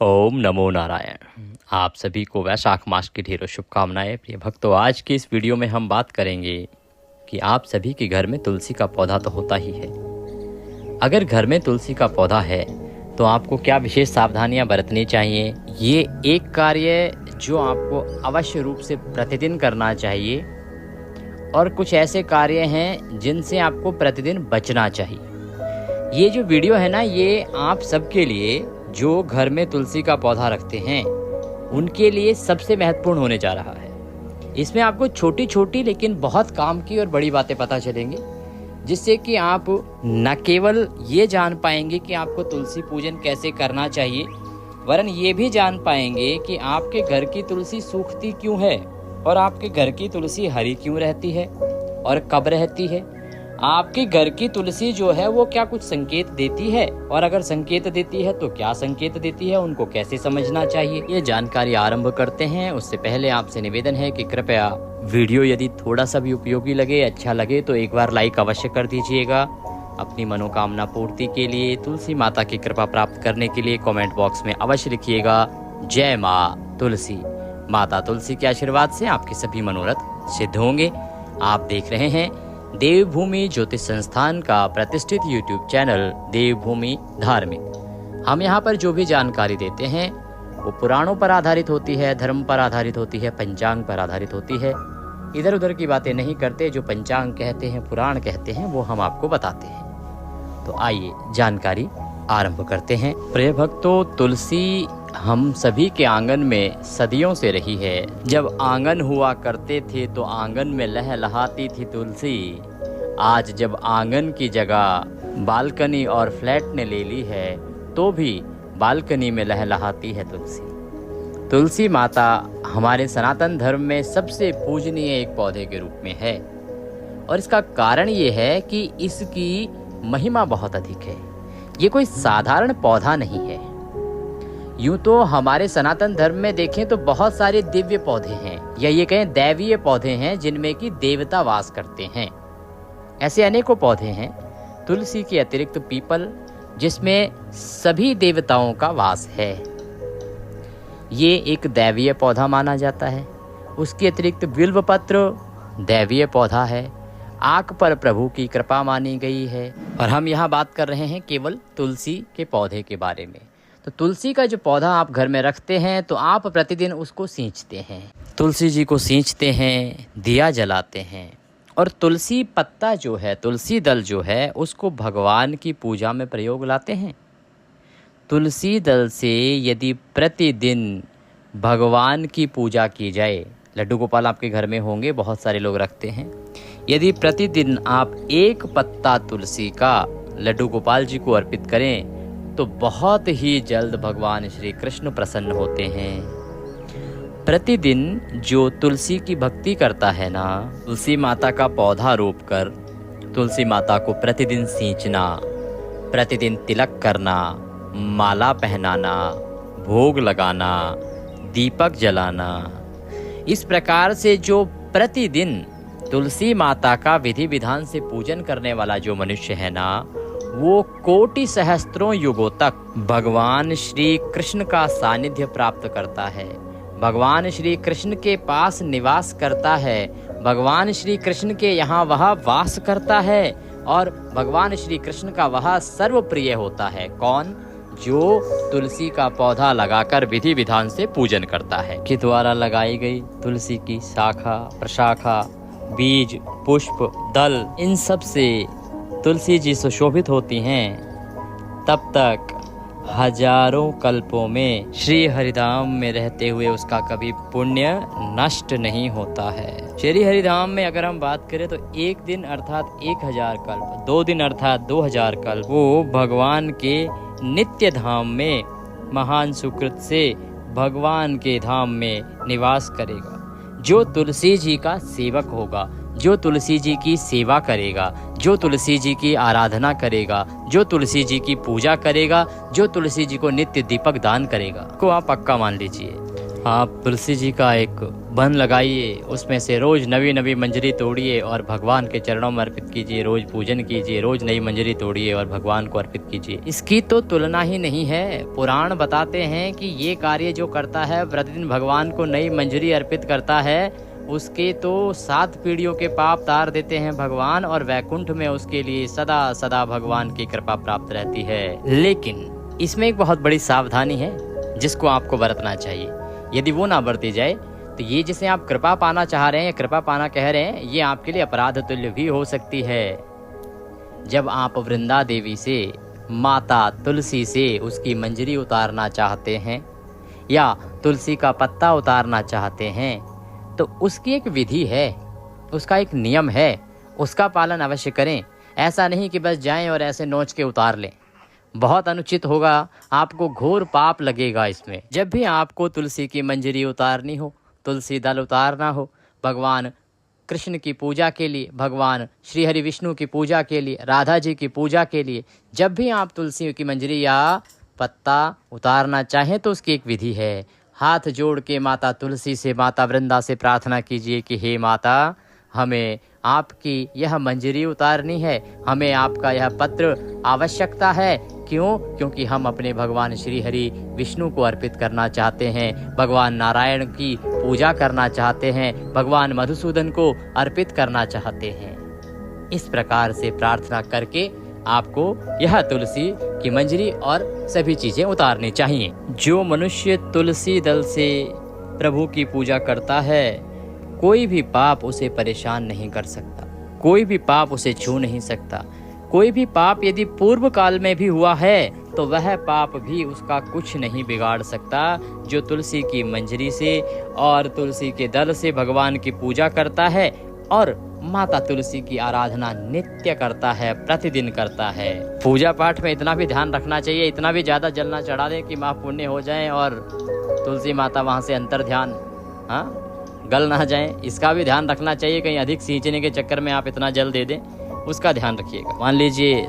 ओम नमो नारायण। आप सभी को वैशाख मास की ढेरों शुभकामनाएं। प्रिय भक्तों, आज की इस वीडियो में हम बात करेंगे कि आप सभी के घर में तुलसी का पौधा तो होता ही है। अगर घर में तुलसी का पौधा है तो आपको क्या विशेष सावधानियां बरतनी चाहिए। ये एक कार्य जो आपको अवश्य रूप से प्रतिदिन करना चाहिए और कुछ ऐसे कार्य हैं जिनसे आपको प्रतिदिन बचना चाहिए। ये जो वीडियो है ना, ये आप सबके लिए जो घर में तुलसी का पौधा रखते हैं उनके लिए सबसे महत्वपूर्ण होने जा रहा है। इसमें आपको छोटी छोटी लेकिन बहुत काम की और बड़ी बातें पता चलेंगी, जिससे कि आप न केवल ये जान पाएंगे कि आपको तुलसी पूजन कैसे करना चाहिए, वरन ये भी जान पाएंगे कि आपके घर की तुलसी सूखती क्यों है और आपके घर की तुलसी हरी क्यों रहती है और कब रहती है। आपके घर की तुलसी जो है वो क्या कुछ संकेत देती है, और अगर संकेत देती है तो क्या संकेत देती है, उनको कैसे समझना चाहिए, ये जानकारी आरंभ करते हैं। उससे पहले आपसे निवेदन है कि कृपया वीडियो यदि थोड़ा सा भी उपयोगी लगे, अच्छा लगे तो एक बार लाइक अवश्य कर दीजिएगा। अपनी मनोकामना पूर्ति के लिए, तुलसी माता की कृपा प्राप्त करने के लिए कमेंट बॉक्स में अवश्य लिखिएगा जय माँ तुलसी। माता तुलसी के आशीर्वाद से आपके सभी मनोरथ सिद्ध होंगे। आप देख रहे हैं देवभूमि ज्योतिष संस्थान का प्रतिष्ठित यूट्यूब चैनल देवभूमि धार्मिक। हम यहाँ पर जो भी जानकारी देते हैं वो पुराणों पर आधारित होती है, धर्म पर आधारित होती है, पंचांग पर आधारित होती है। इधर उधर की बातें नहीं करते। जो पंचांग कहते हैं, पुराण कहते हैं, वो हम आपको बताते हैं। तो आइए जानकारी आरंभ करते हैं। प्रिय भक्तों, तुलसी हम सभी के आंगन में सदियों से रही है। जब आंगन हुआ करते थे तो आंगन में लहलहाती थी तुलसी। आज जब आंगन की जगह बालकनी और फ्लैट ने ले ली है तो भी बालकनी में लहलहाती है तुलसी। तुलसी माता हमारे सनातन धर्म में सबसे पूजनीय एक पौधे के रूप में है, और इसका कारण ये है कि इसकी महिमा बहुत अधिक है। ये कोई साधारण पौधा नहीं है। यूं तो हमारे सनातन धर्म में देखें तो बहुत सारे दिव्य पौधे हैं, या ये कहें दैवीय पौधे हैं, जिनमें कि देवता वास करते हैं। ऐसे अनेकों पौधे हैं। तुलसी के अतिरिक्त पीपल, जिसमें सभी देवताओं का वास है, ये एक दैवीय पौधा माना जाता है। उसके अतिरिक्त बिल्वपत्र दैवीय पौधा है, आक पर प्रभु की कृपा मानी गई है। और हम यहाँ बात कर रहे हैं केवल तुलसी के पौधे के बारे में। तो तुलसी का जो पौधा आप घर में रखते हैं तो आप प्रतिदिन उसको सींचते हैं, तुलसी जी को सींचते हैं, दिया जलाते हैं, और तुलसी पत्ता जो है, तुलसी दल जो है, उसको भगवान की पूजा में प्रयोग लाते हैं। तुलसी दल से यदि प्रतिदिन भगवान की पूजा की जाए, लड्डू गोपाल आपके घर में होंगे, बहुत सारे लोग रखते हैं। यदि प्रतिदिन आप एक पत्ता तुलसी का लड्डू गोपाल जी को अर्पित करें तो बहुत ही जल्द भगवान श्री कृष्ण प्रसन्न होते हैं। प्रतिदिन जो तुलसी की भक्ति करता है ना, तुलसी माता का पौधा रोपकर तुलसी माता को प्रतिदिन सींचना, प्रतिदिन तिलक करना, माला पहनाना, भोग लगाना, दीपक जलाना, इस प्रकार से जो प्रतिदिन तुलसी माता का विधि विधान से पूजन करने वाला जो मनुष्य है ना, वो कोटि सहस्त्रों युगों तक भगवान श्री कृष्ण का सानिध्य प्राप्त करता है, भगवान श्री कृष्ण के पास निवास करता है, भगवान श्री कृष्ण के यहाँ वह वास करता है, और भगवान श्री कृष्ण का वह सर्वप्रिय होता है। कौन? जो तुलसी का पौधा लगाकर विधि विधान से पूजन करता है। के द्वारा लगाई गई तुलसी की शाखा, प्रशाखा, बीज, पुष्प, दल, इन सब से तुलसी जी सुशोभित होती हैं। तब तक हजारों कल्पों में श्री हरिधाम में रहते हुए उसका कभी पुण्य नष्ट नहीं होता है। श्री हरिधाम में अगर हम बात करें तो एक दिन अर्थात 1000 कल्प, 2 दिन अर्थात 2000 कल्प वो भगवान के नित्य धाम में महान सुकृत से भगवान के धाम में निवास करेगा। जो तुलसी जी का सेवक होगा, जो तुलसी जी की सेवा करेगा, जो तुलसी जी की आराधना करेगा, जो तुलसी जी की पूजा करेगा, जो तुलसी जी को नित्य दीपक दान करेगा, को आप पक्का मान लीजिए, आप तुलसी जी का एक बन लगाइए, उसमें से रोज नवी नवी मंजरी तोड़िए और भगवान के चरणों में अर्पित कीजिए। रोज पूजन कीजिए, रोज नई मंजरी तोड़िए और भगवान को अर्पित कीजिए। इसकी तो तुलना ही नहीं है। पुराण बताते हैं कि ये कार्य जो करता है, प्रतिदिन भगवान को नई मंजरी अर्पित करता है, उसके तो 7 पीढ़ियों के पाप तार देते हैं भगवान, और वैकुंठ में उसके लिए सदा सदा भगवान की कृपा प्राप्त रहती है। लेकिन इसमें एक बहुत बड़ी सावधानी है जिसको आपको बरतना चाहिए। यदि वो ना बरती जाए तो ये जिसे आप कृपा पाना चाह रहे हैं, कृपा पाना कह रहे हैं, ये आपके लिए अपराध तुल्य भी हो सकती है। जब आप वृंदा देवी से, माता तुलसी से उसकी मंजरी उतारना चाहते हैं या तुलसी का पत्ता उतारना चाहते हैं, तो उसकी एक विधि है, उसका एक नियम है, उसका पालन अवश्य करें। ऐसा नहीं कि बस जाएं और ऐसे नोच के उतार लें, बहुत अनुचित होगा, आपको घोर पाप लगेगा इसमें। जब भी आपको तुलसी की मंजरी उतारनी हो, तुलसी दल उतारना हो, भगवान कृष्ण की पूजा के लिए, भगवान श्री हरि विष्णु की पूजा के लिए, राधा जी की पूजा के लिए, जब भी आप तुलसी की मंजरी या पत्ता उतारना चाहें तो उसकी एक विधि है। हाथ जोड़ के माता तुलसी से, माता वृंदा से प्रार्थना कीजिए कि हे माता, हमें आपकी यह मंजरी उतारनी है, हमें आपका यह पत्र आवश्यकता है। क्यों? क्योंकि हम अपने भगवान श्री हरि विष्णु को अर्पित करना चाहते हैं, भगवान नारायण की पूजा करना चाहते हैं, भगवान मधुसूदन को अर्पित करना चाहते हैं। इस प्रकार से प्रार्थना करके आपको यह तुलसी की मंजरी और सभी चीजें उतारनी चाहिए। जो मनुष्य तुलसी दल से प्रभु की पूजा करता है, कोई भी पाप उसे परेशान नहीं कर सकता, कोई भी पाप उसे छू नहीं सकता। कोई भी पाप यदि पूर्व काल में भी हुआ है तो वह पाप भी उसका कुछ नहीं बिगाड़ सकता। जो तुलसी की मंजरी से और तुलसी के दल से भगवान की पूजा करता है और माता तुलसी की आराधना नित्य करता है, प्रतिदिन करता है। पूजा पाठ में इतना भी ध्यान रखना चाहिए, इतना भी ज्यादा जल ना चढ़ा दें कि माँ पुण्य हो जाए और तुलसी माता वहां से अंतर ध्यान गल ना जाए, इसका भी ध्यान रखना चाहिए। कहीं अधिक सींचने के चक्कर में आप इतना जल दे दें, उसका ध्यान रखिएगा। मान लीजिए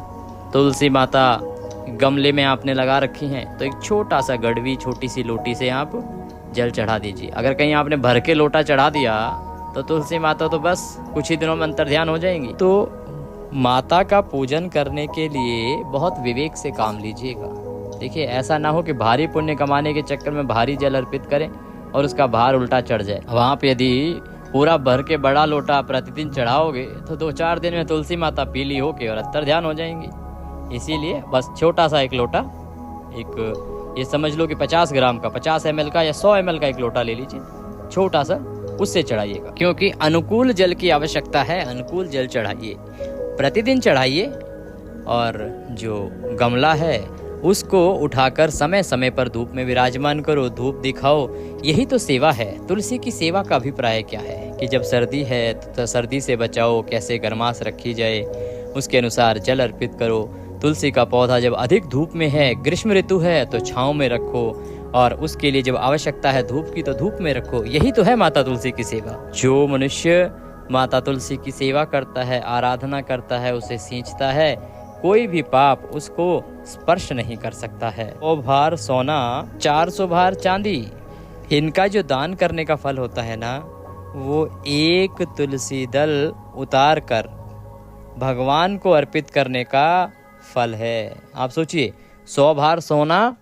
तुलसी माता गमले में आपने लगा रखी हैं, तो एक छोटा सा गड़वी, छोटी सी लोटी से आप जल चढ़ा दीजिए। अगर कहीं आपने भर के लोटा चढ़ा दिया तो तुलसी माता तो बस कुछ ही दिनों में अंतर ध्यान हो जाएंगी। तो माता का पूजन करने के लिए बहुत विवेक से काम लीजिएगा। देखिए, ऐसा ना हो कि भारी पुण्य कमाने के चक्कर में भारी जल अर्पित करें और उसका भार उल्टा चढ़ जाए। वहाँ पे यदि पूरा भर के बड़ा लोटा प्रतिदिन चढ़ाओगे तो 2-4 दिन में तुलसी माता पीली होके और अंतर ध्यान हो जाएंगी। इसीलिए बस छोटा सा एक लोटा, एक ये समझ लो कि 50 ग्राम का, 50 ml का या 100 ml का एक लोटा ले लीजिए, छोटा सा, उससे चढ़ाइएगा। क्योंकि अनुकूल जल की आवश्यकता है, अनुकूल जल चढ़ाइए, प्रतिदिन चढ़ाइए। और जो गमला है उसको उठाकर समय समय पर धूप में विराजमान करो, धूप दिखाओ। यही तो सेवा है। तुलसी की सेवा का अभिप्राय क्या है कि जब सर्दी है तो सर्दी से बचाओ, कैसे गर्माश रखी जाए उसके अनुसार जल अर्पित करो। तुलसी का पौधा जब अधिक धूप में है, ग्रीष्म ऋतु है, तो छांव में रखो, और उसके लिए जब आवश्यकता है धूप की तो धूप में रखो। यही तो है माता तुलसी की सेवा। जो मनुष्य माता तुलसी की सेवा करता है, आराधना करता है, उसे सींचता है, कोई भी पाप उसको स्पर्श नहीं कर सकता है। 100 भार सोना, 400 भार चांदी, इनका जो दान करने का फल होता है ना, वो एक तुलसी दल उतार कर भगवान को अर्पित करने का फल है। आप सोचिए, 100 भार सोना,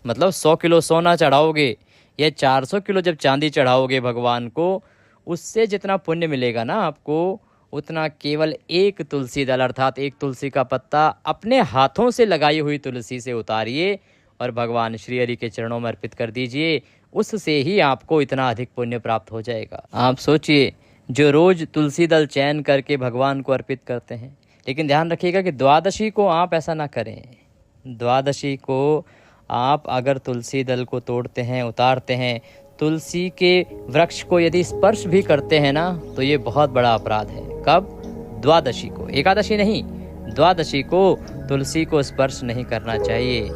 मतलब 100 किलो सोना चढ़ाओगे या 400 किलो जब चांदी चढ़ाओगे भगवान को, उससे जितना पुण्य मिलेगा ना आपको, उतना केवल एक तुलसी दल अर्थात एक तुलसी का पत्ता अपने हाथों से लगाई हुई तुलसी से उतारिए और भगवान श्री हरि के चरणों में अर्पित कर दीजिए। उससे ही आपको इतना अधिक पुण्य प्राप्त हो जाएगा। आप सोचिए, जो रोज तुलसी दल चयन करके भगवान को अर्पित करते हैं, लेकिन ध्यान रखिएगा कि द्वादशी को आप ऐसा ना करें। द्वादशी को आप अगर तुलसी दल को तोड़ते हैं, उतारते हैं, तुलसी के वृक्ष को यदि स्पर्श भी करते हैं ना, तो ये बहुत बड़ा अपराध है। कब? द्वादशी को, एकादशी नहीं, द्वादशी को तुलसी को स्पर्श नहीं करना चाहिए।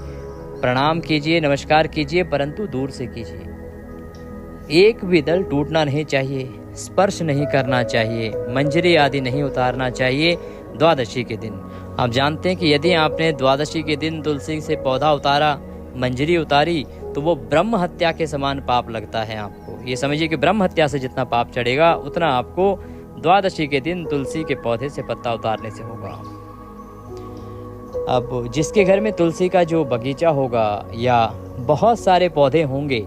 प्रणाम कीजिए, नमस्कार कीजिए, परंतु दूर से कीजिए। एक भी दल टूटना नहीं चाहिए, स्पर्श नहीं करना चाहिए, मंजरी आदि नहीं उतारना चाहिए द्वादशी के दिन। आप जानते हैं कि यदि आपने द्वादशी के दिन तुलसी से पौधा उतारा, मंजरी उतारी, तो वो ब्रह्म हत्या के समान पाप लगता है आपको। ये समझिए कि ब्रह्म हत्या से जितना पाप चढ़ेगा उतना आपको द्वादशी के दिन तुलसी के पौधे से पत्ता उतारने से होगा। अब जिसके घर में तुलसी का जो बगीचा होगा या बहुत सारे पौधे होंगे,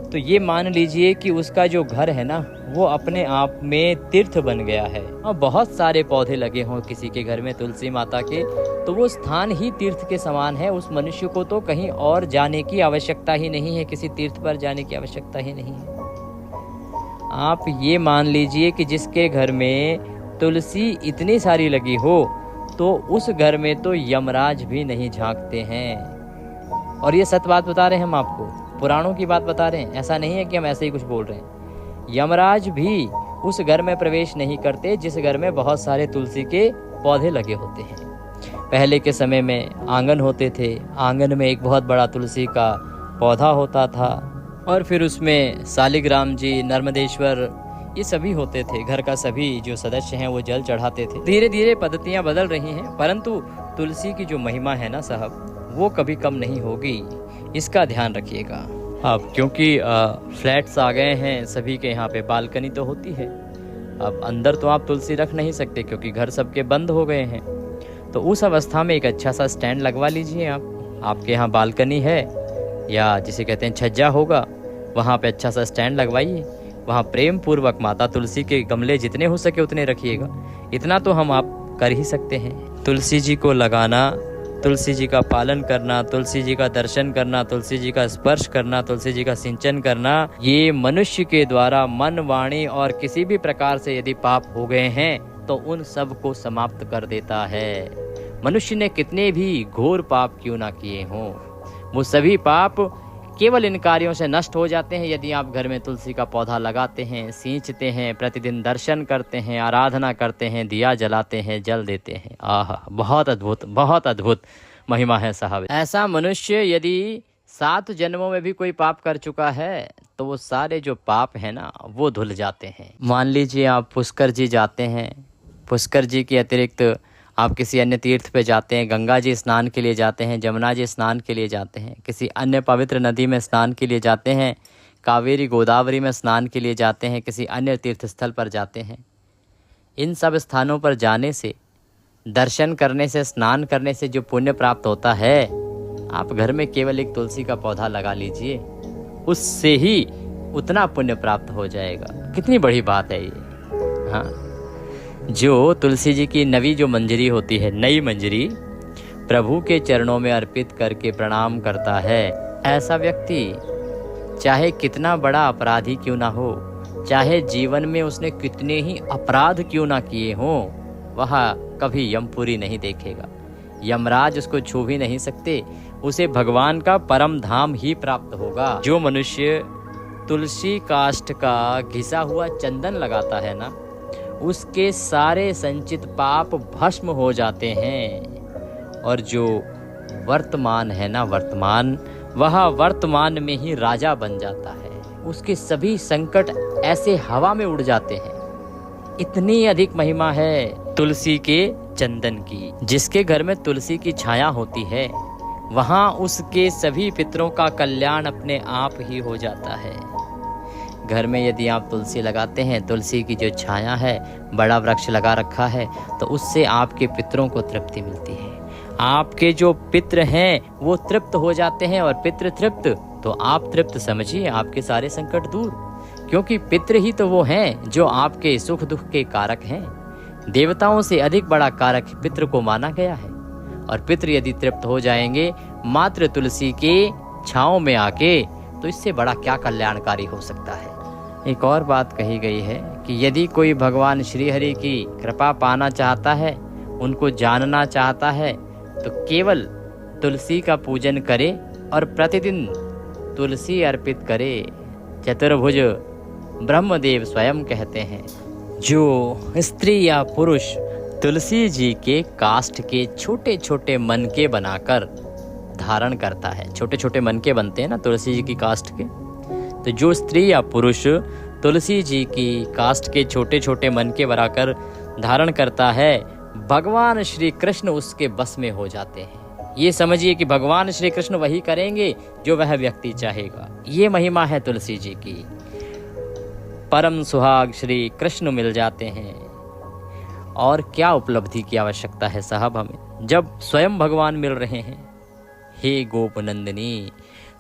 तो ये मान लीजिए कि उसका जो घर है ना, वो अपने आप में तीर्थ बन गया है। और बहुत सारे पौधे लगे हों किसी के घर में तुलसी माता के, तो वो स्थान ही तीर्थ के समान है। उस मनुष्य को तो कहीं और जाने की आवश्यकता ही नहीं है, किसी तीर्थ पर जाने की आवश्यकता ही नहीं है। आप ये मान लीजिए कि जिसके घर में तुलसी इतनी सारी लगी हो, तो उस घर में तो यमराज भी नहीं झांकते हैं। और ये सत्य बात बता रहे हैं हम आपको, पुराणों की बात बता रहे हैं, ऐसा नहीं है कि हम ऐसे ही कुछ बोल रहे हैं। यमराज भी उस घर में प्रवेश नहीं करते जिस घर में बहुत सारे तुलसी के पौधे लगे होते हैं। पहले के समय में आंगन होते थे, आंगन में एक बहुत बड़ा तुलसी का पौधा होता था, और फिर उसमें शालिग्राम जी, नर्मदेश्वर, ये सभी होते थे। घर का सभी जो सदस्य हैं वो जल चढ़ाते थे। धीरे धीरे पद्धतियाँ बदल रही हैं, परंतु तुलसी की जो महिमा है ना साहब, वो कभी कम नहीं होगी, इसका ध्यान रखिएगा। अब क्योंकि फ्लैट्स आ गए हैं, सभी के यहाँ पे बालकनी तो होती है। अब अंदर तो आप तुलसी रख नहीं सकते क्योंकि घर सबके बंद हो गए हैं। तो उस अवस्था में एक अच्छा सा स्टैंड लगवा लीजिए आप। आपके यहाँ बालकनी है या जिसे कहते हैं छज्जा होगा, वहाँ पे अच्छा सा स्टैंड लगवाइए। वहाँ प्रेम पूर्वक माता तुलसी के गमले जितने हो सके उतने रखिएगा। इतना तो हम आप कर ही सकते हैं। तुलसी जी को लगाना, तुलसी जी का पालन करना, तुलसी जी का दर्शन करना, तुलसी जी का स्पर्श करना, तुलसी जी का सिंचन करना, ये मनुष्य के द्वारा मन, वाणी और किसी भी प्रकार से यदि पाप हो गए हैं तो उन सब को समाप्त कर देता है। मनुष्य ने कितने भी घोर पाप क्यों ना किए हों, वो सभी पाप केवल इन कार्यों से नष्ट हो जाते हैं यदि आप घर में तुलसी का पौधा लगाते हैं, सींचते हैं, प्रतिदिन दर्शन करते हैं, आराधना करते हैं, दिया जलाते हैं, जल देते हैं। आह, बहुत अद्भुत, बहुत अद्भुत महिमा है साहब। ऐसा मनुष्य यदि 7 जन्मों में भी कोई पाप कर चुका है तो वो सारे जो पाप है ना वो धुल जाते हैं। मान लीजिए आप पुष्कर जी जाते हैं, पुष्कर जी के अतिरिक्त आप किसी अन्य तीर्थ पे जाते हैं, गंगा जी स्नान के लिए जाते हैं, जमुना जी स्नान के लिए जाते हैं, किसी अन्य पवित्र नदी में स्नान के लिए जाते हैं, कावेरी गोदावरी में स्नान के लिए जाते हैं, किसी अन्य तीर्थ स्थल पर जाते हैं। इन सब स्थानों पर जाने से, दर्शन करने से, स्नान करने से जो पुण्य प्राप्त होता है, आप घर में केवल एक तुलसी का पौधा लगा लीजिए, उससे ही उतना पुण्य प्राप्त हो जाएगा। कितनी बड़ी बात है ये। हाँ, जो तुलसी जी की नवी जो मंजरी होती है, नई मंजरी प्रभु के चरणों में अर्पित करके प्रणाम करता है, ऐसा व्यक्ति चाहे कितना बड़ा अपराधी क्यों ना हो, चाहे जीवन में उसने कितने ही अपराध क्यों ना किए हों, वह कभी यमपुरी नहीं देखेगा। यमराज उसको छू भी नहीं सकते, उसे भगवान का परम धाम ही प्राप्त होगा। जो मनुष्य तुलसी काष्ठ का घिसा हुआ चंदन लगाता है ना, उसके सारे संचित पाप भस्म हो जाते हैं। और जो वर्तमान है ना, वर्तमान, वह वर्तमान में ही राजा बन जाता है। उसके सभी संकट ऐसे हवा में उड़ जाते हैं। इतनी अधिक महिमा है तुलसी के चंदन की। जिसके घर में तुलसी की छाया होती है, वहाँ उसके सभी पितरों का कल्याण अपने आप ही हो जाता है। घर में यदि आप तुलसी लगाते हैं, तुलसी की जो छाया है, बड़ा वृक्ष लगा रखा है, तो उससे आपके पितरों को तृप्ति मिलती है। आपके जो पित्र हैं वो तृप्त हो जाते हैं, और पितृ तृप्त तो आप तृप्त समझिए, आपके सारे संकट दूर। क्योंकि पितृ ही तो वो हैं जो आपके सुख दुख के कारक हैं। देवताओं से अधिक बड़ा कारक पितृ को माना गया है। और पितृ यदि तृप्त हो जाएंगे मात्र तुलसी के छांव में आके, तो इससे बड़ा क्या कल्याणकारी हो सकता है। एक और बात कही गई है कि यदि कोई भगवान श्री हरि की कृपा पाना चाहता है, उनको जानना चाहता है, तो केवल तुलसी का पूजन करे और प्रतिदिन तुलसी अर्पित करे। चतुर्भुज ब्रह्मदेव स्वयं कहते हैं, जो स्त्री या पुरुष तुलसी जी के काष्ठ के छोटे छोटे मनके बनाकर धारण करता है, छोटे छोटे मनके बनते हैं ना तुलसी जी की काष्ठ के, तो जो स्त्री या पुरुष तुलसी जी की काष्ठ के छोटे छोटे मनके बनाकर धारण करता है, भगवान श्री कृष्ण उसके बस में हो जाते हैं। ये समझिए कि भगवान श्री कृष्ण वही करेंगे जो वह व्यक्ति चाहेगा। ये महिमा है तुलसी जी की। परम सुहाग श्री कृष्ण मिल जाते हैं। और क्या उपलब्धि की आवश्यकता है साहब हमें, जब स्वयं भगवान मिल रहे हैं। हे गोपनंदिनी,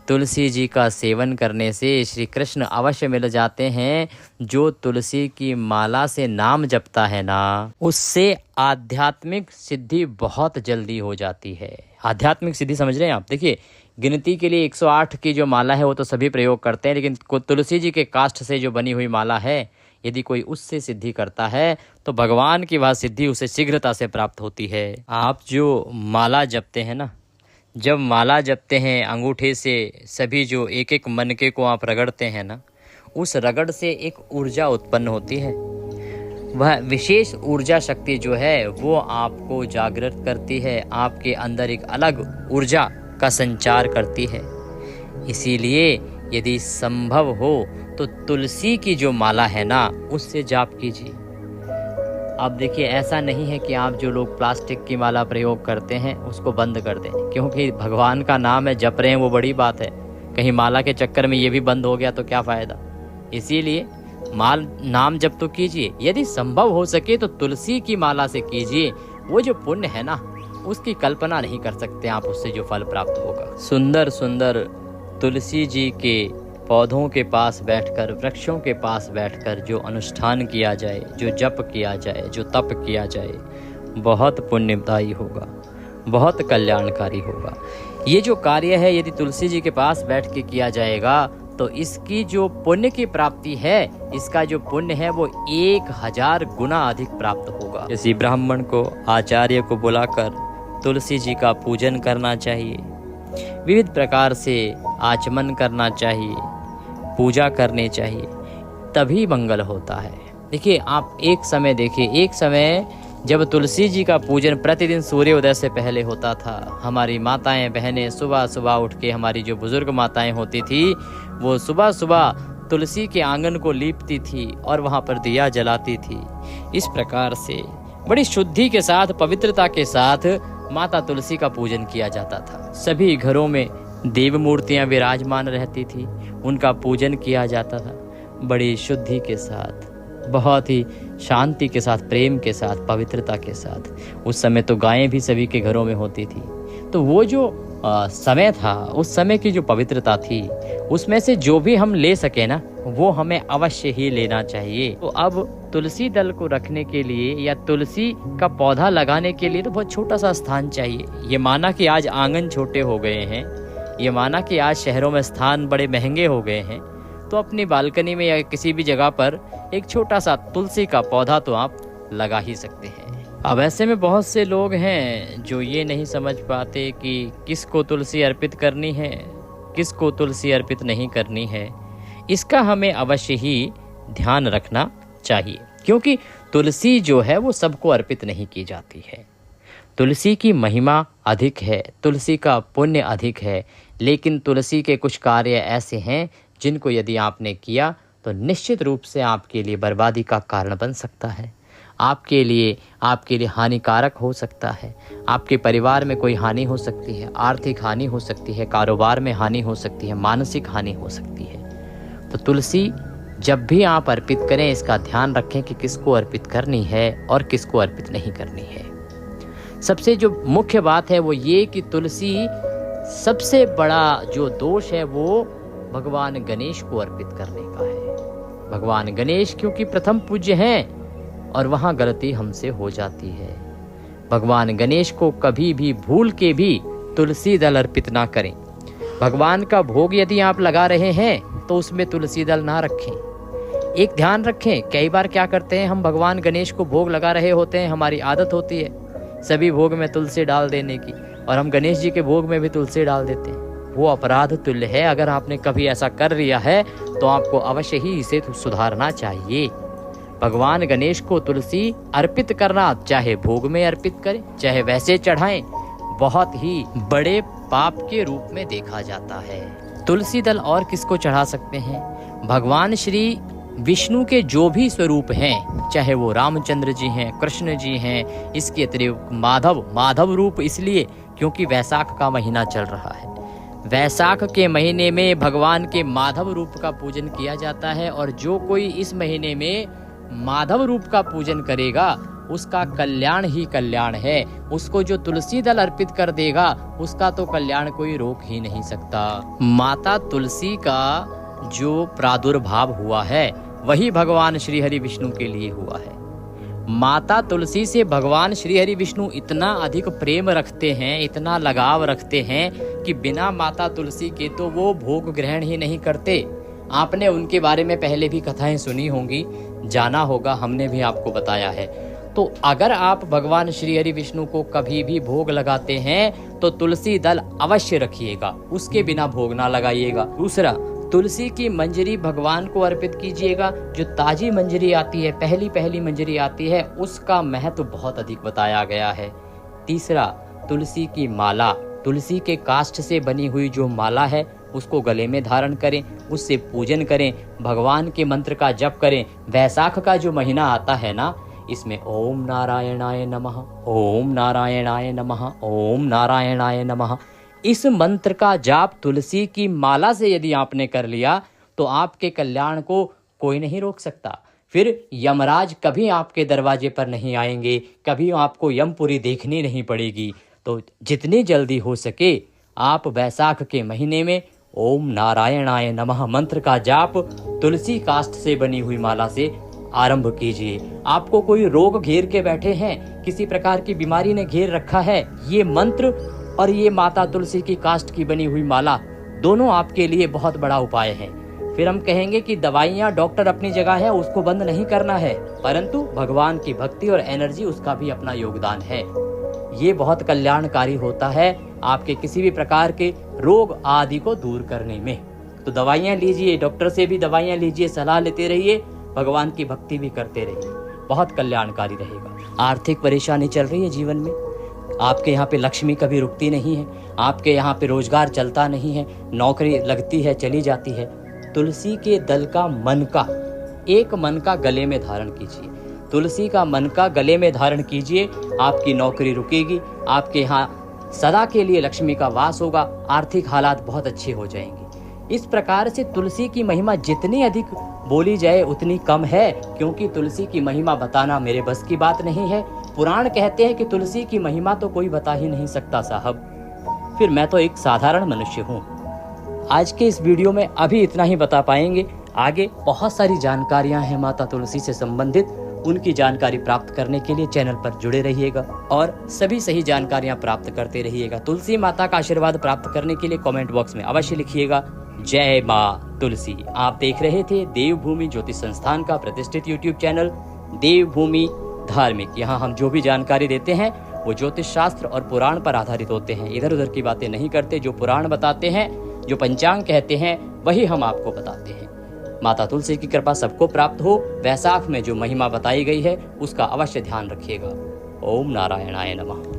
तुलसी जी का सेवन करने से श्री कृष्ण अवश्य मिल जाते हैं। जो तुलसी की माला से नाम जपता है ना, उससे आध्यात्मिक सिद्धि बहुत जल्दी हो जाती है। आध्यात्मिक सिद्धि समझ रहे हैं आप? देखिए, गिनती के लिए 108 की जो माला है वो तो सभी प्रयोग करते हैं, लेकिन तुलसी जी के काष्ठ से जो बनी हुई माला है, यदि कोई उससे सिद्धि करता है तो भगवान की वह सिद्धि उसे शीघ्रता से प्राप्त होती है। आप जो माला जपते हैं ना, जब माला जपते हैं अंगूठे से सभी जो एक एक मनके को आप रगड़ते हैं ना, उस रगड़ से एक ऊर्जा उत्पन्न होती है। वह विशेष ऊर्जा शक्ति जो है वो आपको जागृत करती है, आपके अंदर एक अलग ऊर्जा का संचार करती है। इसीलिए यदि संभव हो तो तुलसी की जो माला है ना, उससे जाप कीजिए। अब देखिए, ऐसा नहीं है कि आप जो लोग प्लास्टिक की माला प्रयोग करते हैं उसको बंद कर दें, क्योंकि भगवान का नाम है, जप रहे हैं, वो बड़ी बात है। कहीं माला के चक्कर में ये भी बंद हो गया तो क्या फ़ायदा। इसीलिए नाम जप तो कीजिए, यदि संभव हो सके तो तुलसी की माला से कीजिए। वो जो पुण्य है ना, उसकी कल्पना नहीं कर सकते आप, उससे जो फल प्राप्त होगा। सुंदर सुंदर तुलसी जी के पौधों के पास बैठकर, वृक्षों के पास बैठकर जो अनुष्ठान किया जाए, जो जप किया जाए, जो तप किया जाए, बहुत पुण्यदायी होगा, बहुत कल्याणकारी होगा। ये जो कार्य है यदि तुलसी जी के पास बैठ के किया जाएगा तो इसकी जो पुण्य की प्राप्ति है, इसका जो पुण्य है वो 1000 गुना अधिक प्राप्त होगा। किसी ब्राह्मण को, आचार्य को बुलाकर तुलसी जी का पूजन करना चाहिए, विविध प्रकार से आचमन करना चाहिए, पूजा करनी चाहिए, तभी मंगल होता है। देखिए, आप एक समय देखिए, एक समय जब तुलसी जी का पूजन प्रतिदिन सूर्योदय से पहले होता था, हमारी माताएं बहनें सुबह सुबह उठ के, हमारी जो बुजुर्ग माताएं होती थी, वो सुबह सुबह तुलसी के आंगन को लीपती थी और वहाँ पर दिया जलाती थी। इस प्रकार से बड़ी शुद्धि के साथ, पवित्रता के साथ माता तुलसी का पूजन किया जाता था। सभी घरों में देव मूर्तियाँ विराजमान रहती थी, उनका पूजन किया जाता था बड़ी शुद्धि के साथ, बहुत ही शांति के साथ, प्रेम के साथ, पवित्रता के साथ। उस समय तो गायें भी सभी के घरों में होती थी। तो वो जो समय था, उस समय की जो पवित्रता थी, उसमें से जो भी हम ले सके ना, वो हमें अवश्य ही लेना चाहिए। तो अब तुलसी दल को रखने के लिए या तुलसी का पौधा लगाने के लिए तो बहुत छोटा सा स्थान चाहिए। ये माना कि आज आंगन छोटे हो गए हैं, ये माना कि आज शहरों में स्थान बड़े महंगे हो गए हैं, तो अपनी बालकनी में या किसी भी जगह पर एक छोटा सा तुलसी का पौधा तो आप लगा ही सकते हैं। अब ऐसे में बहुत से लोग हैं जो ये नहीं समझ पाते कि किसको तुलसी अर्पित करनी है, किसको तुलसी अर्पित नहीं करनी है। इसका हमें अवश्य ही ध्यान रखना चाहिए, क्योंकि तुलसी जो है वो सबको अर्पित नहीं की जाती है। तुलसी की महिमा अधिक है, तुलसी का पुण्य अधिक है, लेकिन तुलसी के कुछ कार्य ऐसे हैं जिनको यदि आपने किया तो निश्चित रूप से आपके लिए बर्बादी का कारण बन सकता है, आपके लिए हानिकारक हो सकता है। आपके परिवार में कोई हानि हो सकती है, आर्थिक हानि हो सकती है, कारोबार में हानि हो सकती है, मानसिक हानि हो सकती है। तो तुलसी जब भी आप अर्पित करें, इसका ध्यान रखें कि किसको अर्पित करनी है और किसको अर्पित नहीं करनी है। सबसे जो मुख्य बात है वो ये कि तुलसी, सबसे बड़ा जो दोष है वो भगवान गणेश को अर्पित करने का है। भगवान गणेश क्योंकि प्रथम पूज्य हैं और वहाँ गलती हमसे हो जाती है। भगवान गणेश को कभी भी भूल के भी तुलसी दल अर्पित ना करें। भगवान का भोग यदि आप लगा रहे हैं तो उसमें तुलसी दल ना रखें। एक ध्यान रखें, कई बार क्या करते हैं, हम भगवान गणेश को भोग लगा रहे होते हैं, हमारी आदत होती है सभी भोग में तुलसी डाल देने की, और हम गणेश जी के भोग में भी तुलसी डाल देते हैं। वो अपराध तुल्य है। अगर आपने कभी ऐसा कर लिया है तो आपको अवश्य ही इसे सुधारना चाहिए। भगवान गणेश को तुलसी अर्पित करना, चाहे भोग में अर्पित करें चाहे वैसे चढ़ाएं, बहुत ही बड़े पाप के रूप में देखा जाता है। तुलसी दल और किसको चढ़ा सकते हैं? भगवान श्री विष्णु के जो भी स्वरूप हैं, चाहे वो रामचंद्र जी हैं, कृष्ण जी हैं, इसके अतिरिक्त माधव रूप इसलिए क्योंकि वैशाख का महीना चल रहा है। वैशाख के महीने में भगवान के माधव रूप का पूजन किया जाता है और जो कोई इस महीने में माधव रूप का पूजन करेगा उसका कल्याण ही कल्याण है। उसको जो तुलसी दल अर्पित कर देगा उसका तो कल्याण कोई रोक ही नहीं सकता। माता तुलसी का जो प्रादुर्भाव हुआ है वही भगवान श्री हरि विष्णु के लिए हुआ है। माता तुलसी से भगवान श्री हरि विष्णु इतना अधिक प्रेम रखते हैं, इतना लगाव रखते हैं कि बिना माता तुलसी के तो वो भोग ग्रहण ही नहीं करते। आपने उनके बारे में पहले भी कथाएं सुनी होंगी, जाना होगा, हमने भी आपको बताया है। तो अगर आप भगवान श्री हरि विष्णु को कभी भी भोग लगाते हैं तो तुलसी दल अवश्य रखिएगा, उसके बिना भोग ना लगाइएगा। दूसरा, तुलसी की मंजरी भगवान को अर्पित कीजिएगा। जो ताजी मंजरी आती है, पहली पहली मंजरी आती है, उसका महत्व बहुत अधिक बताया गया है। तीसरा, तुलसी की माला, तुलसी के काष्ठ से बनी हुई जो माला है उसको गले में धारण करें, उससे पूजन करें, भगवान के मंत्र का जप करें। वैशाख का जो महीना आता है ना, इसमें ओम नारायणाय नमः, ओम नारायणाय नमः, ओम नारायणाय नमः, इस मंत्र का जाप तुलसी की माला से यदि आपने कर लिया तो आपके कल्याण को कोई नहीं रोक सकता। फिर यमराज कभी आपके दरवाजे पर नहीं आएंगे, कभी आपको यमपुरी देखनी नहीं पड़ेगी। तो जितनी जल्दी हो सके आप वैशाख के महीने में ओम नारायणाय नमः मंत्र का जाप तुलसी काष्ठ से बनी हुई माला से आरंभ कीजिए। आपको कोई रोग घेर के बैठे हैं, किसी प्रकार की बीमारी ने घेर रखा है, ये मंत्र और ये माता तुलसी की काष्ठ की बनी हुई माला दोनों आपके लिए बहुत बड़ा उपाय है। फिर हम कहेंगे कि दवाइयाँ, डॉक्टर अपनी जगह है, उसको बंद नहीं करना है, परंतु भगवान की भक्ति और एनर्जी, उसका भी अपना योगदान है। ये बहुत कल्याणकारी होता है आपके किसी भी प्रकार के रोग आदि को दूर करने में। तो दवाइयाँ लीजिए, डॉक्टर से भी दवाइयाँ लीजिए, सलाह लेते रहिए, भगवान की भक्ति भी करते रहिए, बहुत कल्याणकारी रहेगा। आर्थिक परेशानी चल रही है जीवन में, आपके यहाँ पे लक्ष्मी कभी रुकती नहीं है, आपके यहाँ पे रोजगार चलता नहीं है, नौकरी लगती है चली जाती है, तुलसी के दल का मनका, एक मनका गले में धारण कीजिए, तुलसी का मनका गले में धारण कीजिए, आपकी नौकरी रुकेगी, आपके यहाँ सदा के लिए लक्ष्मी का वास होगा, आर्थिक हालात बहुत अच्छे हो जाएंगे। इस प्रकार से तुलसी की महिमा जितनी अधिक बोली जाए उतनी कम है, क्योंकि तुलसी की महिमा बताना मेरे बस की बात नहीं है। पुराण कहते हैं कि तुलसी की महिमा तो कोई बता ही नहीं सकता साहब। फिर मैं तो एक साधारण मनुष्य हूँ। आज के इस वीडियो में अभी इतना ही बता पाएंगे, आगे बहुत सारी जानकारियां हैं माता तुलसी से संबंधित। उनकी जानकारी प्राप्त करने के लिए चैनल पर जुड़े रहिएगा और सभी सही जानकारियां प्राप्त करते रहिएगा। तुलसी माता का आशीर्वाद प्राप्त करने के लिए कमेंट बॉक्स में अवश्य लिखिएगा जय माँ तुलसी। आप देख रहे थे देवभूमि ज्योतिष संस्थान का प्रतिष्ठित यूट्यूब चैनल देवभूमि धार्मिक। यहाँ हम जो भी जानकारी देते हैं वो ज्योतिष शास्त्र और पुराण पर आधारित होते हैं, इधर उधर की बातें नहीं करते। जो पुराण बताते हैं, जो पंचांग कहते हैं, वही हम आपको बताते हैं। माता तुलसी की कृपा सबको प्राप्त हो। वैशाख में जो महिमा बताई गई है उसका अवश्य ध्यान रखिएगा। ओम नारायणाय नमः।